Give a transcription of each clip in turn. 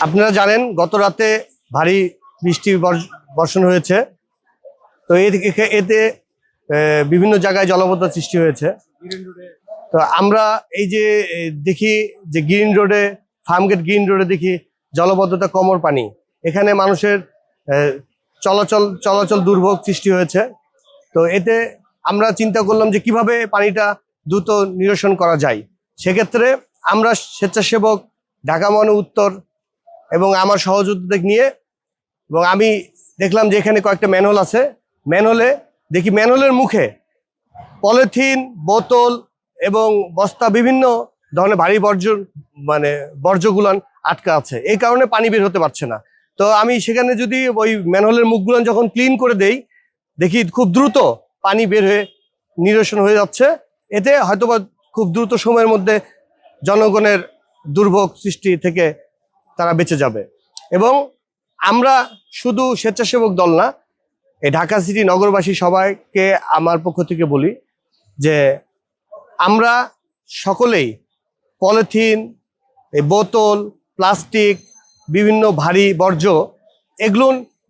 আপনারা জানেন গত রাতে ভারী বৃষ্টি বর্ষণ হয়েছে, তো এতে বিভিন্ন জায়গায় জলাবদ্ধতা সৃষ্টি হয়েছে। তো আমরা এই যে দেখি যে গ্রিন রোডে, ফার্মগেট গ্রিন রোডে দেখি জলাবদ্ধতা, কোমর পানি, এখানে মানুষের চলাচল দুর্ভোগ সৃষ্টি হয়েছে। তো এতে আমরা চিন্তা করলাম যে কিভাবে পানিটা দ্রুত নিরসন করা যায়। সেক্ষেত্রে আমরা স্বেচ্ছাসেবক ঢাকা মহানগর উত্তর এবং আমার সহযোগীদের নিয়ে, এবং আমি দেখলাম যে এখানে কয়েকটা ম্যানহোল আছে, ম্যানহোলের মুখে পলিথিন, বোতল এবং বস্তা, বিভিন্ন ধরনের ভারী বর্জ্যগুলান আটকা আছে, এই কারণে পানি বের হতে পারছে না। তো আমি সেখানে যদি ওই ম্যানহোলের মুখগুলো যখন ক্লিন করে দেই, দেখি খুব দ্রুত পানি বের হয়ে নিরসন হয়ে যাচ্ছে। এতে হয়তোবা খুব দ্রুত সময়ের মধ্যে জনগণের দুর্ভোগ সৃষ্টি থেকে তারা বেঁচে যাবে। এবং আমরা শুধু স্বেচ্ছাসেবক দল না, এই ঢাকা সিটি নগরবাসী সবাইকে আমার পক্ষ থেকে বলি যে আমরা সকলেই পলিথিন, এই বোতল, প্লাস্টিক, বিভিন্ন ভারী বর্জ্য, এগুলো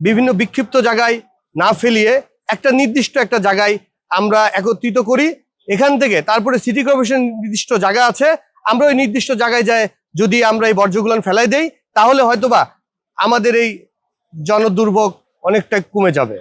বিভিন্ন বিক্ষিপ্ত জায়গায় না ফেলিয়ে নির্দিষ্ট একটা জায়গায় আমরা একত্রিত করি। এখান থেকে তারপরে সিটি কর্পোরেশন নির্দিষ্ট জায়গা আছে, আমরা ওই নির্দিষ্ট জায়গায় যায় যদি আমরা এই বর্জ্যগুলো ফেলাই দেই, তাহলে হয়তোবা আমাদের এই জনদুর্ভোগ অনেকটা কমে যাবে।